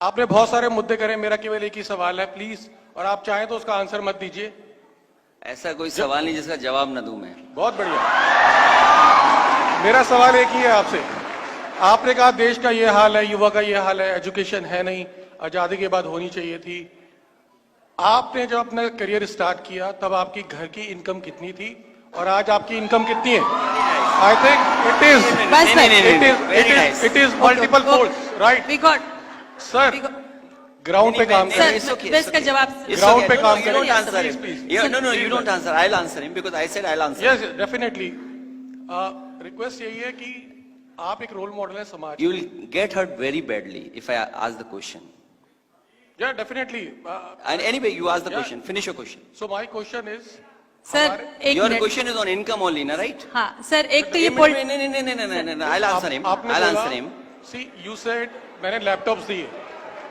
आपने बहुत सारे मुद्दे करे, मेरा केवल एक ही सवाल है प्लीज, और आप चाहें तो उसका आंसर मत दीजिए। ऐसा कोई सवाल नहीं जिसका जवाब न दूं मैं। बहुत बढ़िया। मेरा सवाल एक ही है आपसे। आपने कहा देश का ये हाल है, युवा का ये हाल है, एजुकेशन है नहीं, आजादी के बाद होनी चाहिए थी। आपने जब अपना करियर स्टार्ट किया तब आपकी घर की इनकम कितनी थी और आज आपकी इनकम कितनी है? I think it is multiple folds, right? Sir, ground पे काम करें। इसका जवाब ग्राउंड पे काम करें। No, you don't answer. I'll answer him because I said I'll answer. Yes, definitely. Request यही है कि आप एक रोल मॉडल है समाज। You will get hurt very badly if I ask the question. Yeah, definitely. And anyway, you ask the question. Finish your question. So my question is, sir एक Your minute. question is on income only, na right? हाँ sir, एक तो ये No. I'll answer him. I'll answer him. See, you said मैंने laptops दिए,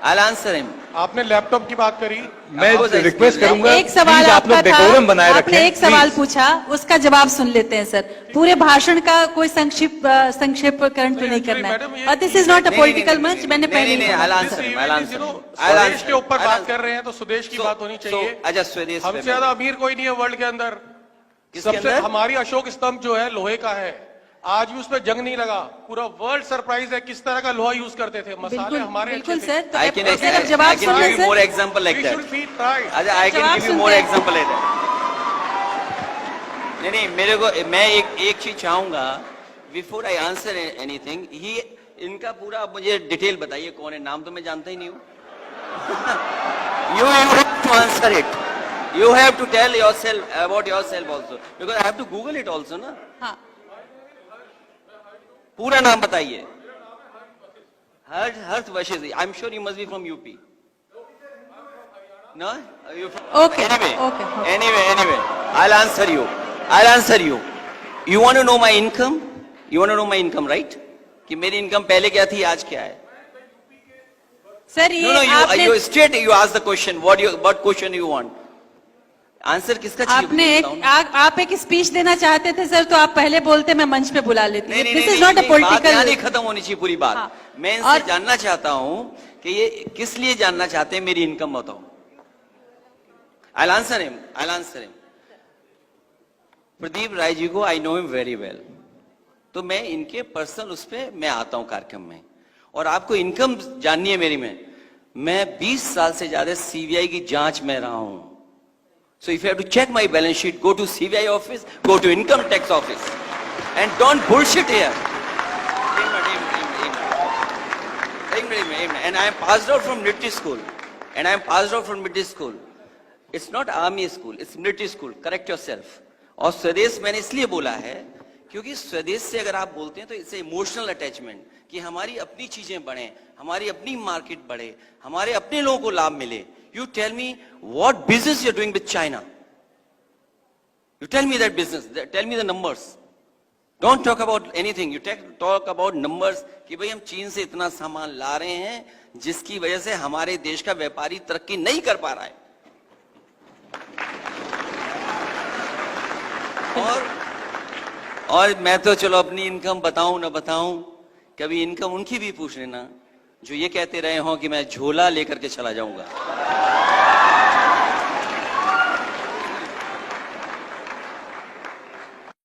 I'll answer him. आपने laptop की बात करी। मैं रिक्वेस्ट करूंगा, एक सवाल प्लीज आप लोग आपका डेकोरम बनाए था, रखें। आपने एक सवाल प्लीज। पूछा, उसका जवाब सुन लेते हैं सर। पूरे भाषण का कोई संक्षेपकरण तो नहीं करना है। और this is not a political मंच, मैंने पहले ही I'll बोला। answer him. I'll answer him. स्वदेश के ऊपर बात कर रहे हैं तो स्वदेश की बात होनी चाहिए। अच्छा, स्वदेश हमसे ज्यादा अमीर कोई नहीं है वर्ल्ड के अंदर। किसके सबसे अंदर? हमारी अशोक स्तंभ जो है लोहे का है, आज भी उस पर जंग नहीं लगा। पूरा वर्ल्ड सरप्राइज है किस तरह का लोहा यूज करते थे। मसाले हमारे बिल्कुल अच्छे सर। थे। तो I can सर, अब जवाब सुन give लें you more sir. example like We that. should feel pride. अच्छा, I can जवाब give you more सुनते हैं। example like that. नहीं, मेरे को मैं एक चीज चाहूंगा बिफोर आई आंसर एनीथिंग। इनका पूरा आप मुझे डिटेल बताइए, कौन है? नाम तो मैं जानता ही नहीं हूँ। You have to answer it. You have to tell yourself about yourself also because I have to Google it also ना। हाँ पूरा नाम बताइए। Harsh Vashishtha. I am sure you must be from UP. No? Okay, Anyway, okay. Anyway, I'll answer you. You want to know my income? You want to know my income, right? कि मेरी income पहले क्या थी, आज क्या है? सर, ये No, आपने you straight you ask the question. What question you want? Answer किसका चाहिए? आपने आप एक स्पीच देना चाहते थे सर, तो आप पहले बोलते, मैं मंच पे बुला लेती। नहीं, दिस इज नॉट अ बात पॉलिटिकल। यहाँ नहीं खत्म होनी चाहिए पूरी बात। हाँ। मैं इनसे जानना चाहता हूँ कि ये किस लिए जानना चाहते हैं, मेरी इनकम बताओ। I'll answer him. Pradeep Rai ji को I know him very well, तो मैं इनके पर्सनल उस पे मैं आता हूं कार्यक्रम में। और आपको इनकम जाननी है मेरी में, मैं 20 साल से ज्यादा सीबीआई की जांच में रहा हूं। So if you have to check my balance sheet, go to CBI office, go to income tax office and don't bullshit here. And I am passed out from military school. It's not army school, it's military school. Correct yourself. और स्वदेश मैंने इसलिए बोला है क्योंकि स्वदेश से अगर आप बोलते हैं तो इट्स इमोशनल अटैचमेंट, कि हमारी अपनी चीजें बढ़े, हमारी अपनी मार्केट बढ़े, हमारे अपने लोगों को लाभ मिले। You tell me what business you are doing with China. You tell me that business, tell me the numbers. Don't talk about anything, you talk about numbers, कि भाई हम चीन से इतना सामान ला रहे हैं जिसकी वजह से हमारे देश का व्यापारी तरक्की नहीं कर पा रहा है। और मैं तो चलो अपनी इनकम बताऊं ना बताऊं, कभी इनकम उनकी भी पूछ लेना जो ये कहते रहे हो कि मैं झोला लेकर के चला जाऊंगा।